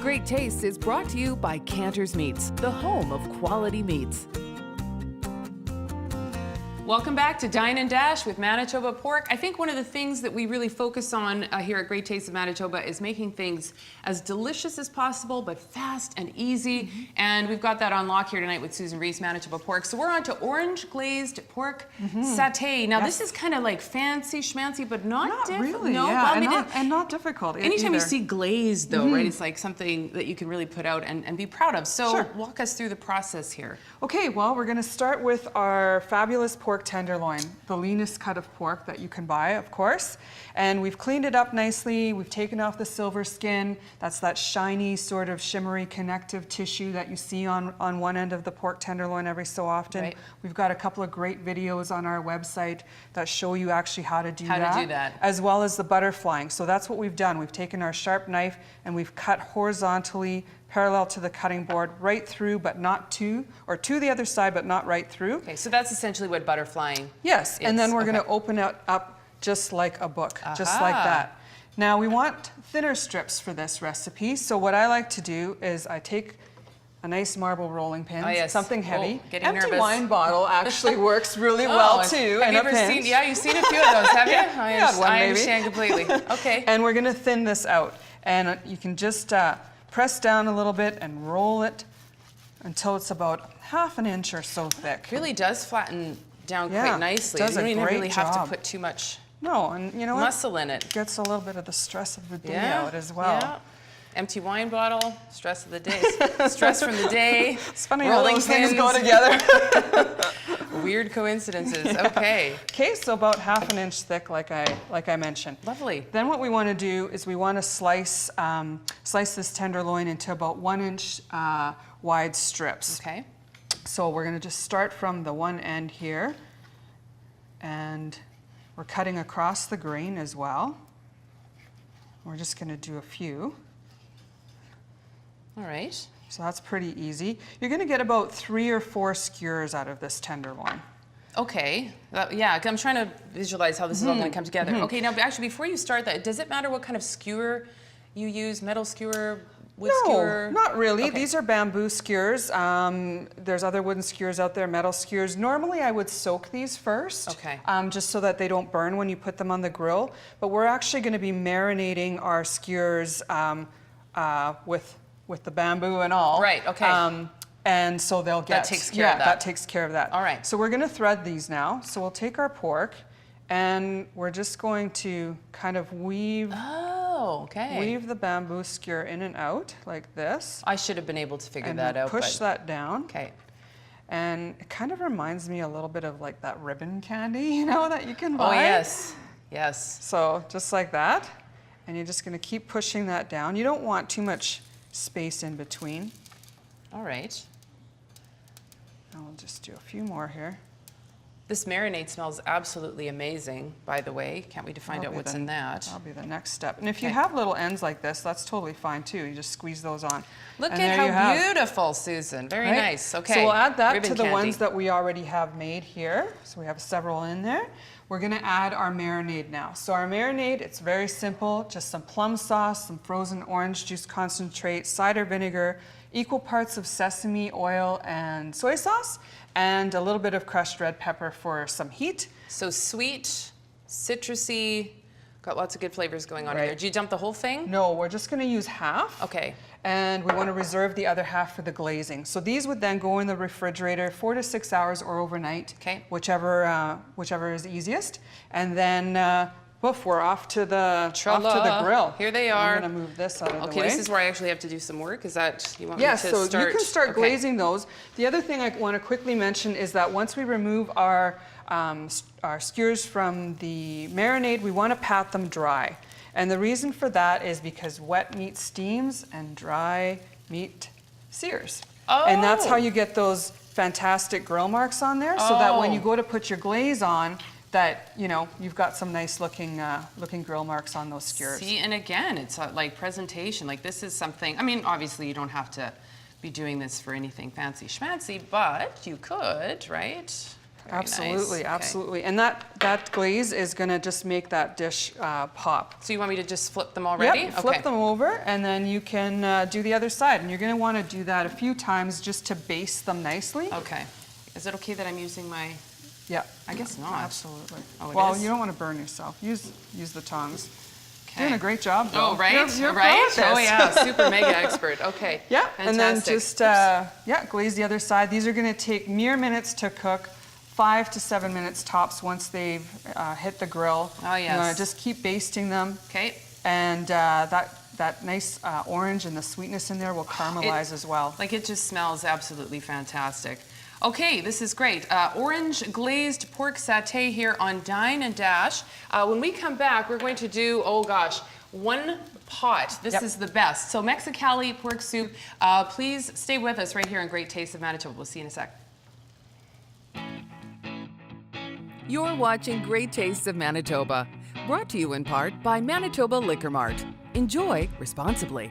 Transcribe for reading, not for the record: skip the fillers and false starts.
Great Tastes is brought to you by Cantor's Meats, the home of quality meats. Welcome back to Dine and Dash with Manitoba Pork. I think one of the things that we really focus on here at Great Tastes of Manitoba is making things as delicious as possible, but fast and easy. And we've got that on lock here tonight with Susan Reese, Manitoba Pork. So we're on to Orange Glazed Pork Satay. Now this is kind of like fancy schmancy, but not really. No, Yeah, well, and not difficult anytime either. you see glazed though, right, it's like something that you can really put out and be proud of. So walk us through the process here. Okay, well, we're gonna start with our fabulous pork tenderloin, the leanest cut of pork that you can buy, of course. And we've cleaned it up nicely. We've taken off the silver skin. That's that shiny, sort of shimmery connective tissue that you see on one end of the pork tenderloin every so often. Right. We've got a couple of great videos on our website that show you actually how to do that. As well as the butterflying. So that's what we've done. We've taken our sharp knife and we've cut horizontally parallel to the cutting board, right through, but not to, or to the other side, but not right through. Okay, so that's essentially what butterflying Yes, is. and then we're gonna open it up just like a book, just like that. Now we want thinner strips for this recipe, so what I like to do is I take a nice marble rolling pin, something heavy. Getting Empty nervous. wine bottle actually works really well too. Have you ever seen? Yeah, you've seen a few of those, have you? I understand completely. Okay. And we're gonna thin this out, and you can just press down a little bit and roll it until it's about ½ an inch or so thick. It really does flatten down quite nicely. Does you don't even really job. have to put too much and you know muscle in it. Gets a little bit of the stress of the day out as well. Yeah. Empty wine bottle, stress of the day, stress from the day. It's funny how those things go together. Weird coincidences. Okay. Okay, so about ½ an inch thick, like I mentioned. Lovely. Then what we want to do is we want to slice this tenderloin into about 1 inch wide strips. Okay. So we're going to just start from the one end here, and we're cutting across the grain as well. We're just going to do a few. All right. So that's pretty easy. You're going to get about 3 or 4 skewers out of this tenderloin. Okay. Yeah, I'm trying to visualize how this is all going to come together. Okay, now actually before you start that, does it matter what kind of skewer you use? Metal skewer? Wood skewer? No, not really. Okay. These are bamboo skewers. There's other wooden skewers out there, metal skewers. Normally I would soak these first, just so that they don't burn when you put them on the grill. But we're actually going to be marinating our skewers with the bamboo and all. Right, okay. And so they'll get... That takes care of that. that takes care of that. All right. So we're going to thread these now. So we'll take our pork and we're just going to kind of weave... Weave the bamboo skewer in and out like this. I should have been able to figure that out. Push that down. Okay. And it kind of reminds me a little bit of like that ribbon candy, you know, that you can buy. Oh, yes. Yes. So just like that. And you're just going to keep pushing that down. You don't want too much space in between. All right. I'll just do a few more here. This marinade smells absolutely amazing, by the way. Can't wait to find out what's in that. That'll be the next step. And if you have little ends like this, that's totally fine too. You just squeeze those on. Look at how beautiful, Susan. Very nice. Okay. So we'll add that to the ones that we already have made here. So we have several in there. We're going to add our marinade now. So our marinade, it's very simple. Just some plum sauce, some frozen orange juice concentrate, cider vinegar, equal parts of sesame oil and soy sauce, and a little bit of crushed red pepper for some heat. So sweet, citrusy, got lots of good flavors going on in there. Do you dump the whole thing? No, we're just going to use half. Okay. And we want to reserve the other half for the glazing. So these would then go in the refrigerator 4 to 6 hours or overnight, whichever is easiest. And then poof, we're off to the grill. Here they are. I'm going to move this out of the way. Okay, this is where I actually have to do some work. Is that, you want me to start? Yes, so you can start glazing those. The other thing I want to quickly mention is that once we remove our skewers from the marinade, we want to pat them dry. And the reason for that is because wet meat steams and dry meat sears. Oh. And that's how you get those fantastic grill marks on there, so that when you go to put your glaze on, that, you know, you've got some nice looking grill marks on those skewers. See, and again, it's like presentation. Like this is something, I mean, obviously you don't have to be doing this for anything fancy schmancy, but you could, right? Very absolutely, nice. absolutely. And that glaze is gonna just make that dish pop. So you want me to just flip them already? Yep, flip them over, and then you can do the other side. And you're gonna wanna do that a few times just to baste them nicely. Okay. Is it okay that I'm using my... Yeah. I guess not. Absolutely. Oh, it well, is? you don't wanna burn yourself. Use the tongs. Okay. Doing a great job, though. Oh, right? You're right? pro at Oh, this. yeah. Super mega expert. Okay. Yeah, Fantastic. and then just, glaze the other side. These are gonna take mere minutes to cook, 5 to 7 minutes tops once they've hit the grill. Oh, yes. You wanna just keep basting them. Okay. And that nice orange and the sweetness in there will caramelize as well. Like, it just smells absolutely fantastic. Okay, this is great. Orange Glazed Pork Satay here on Dine and Dash. When we come back, we're going to do, oh gosh, one pot. This is the best. So Mexicali pork soup. Please stay with us right here on Great Taste of Manitoba. We'll see you in a sec. You're watching Great Tastes of Manitoba, brought to you in part by Manitoba Liquor Mart. Enjoy responsibly.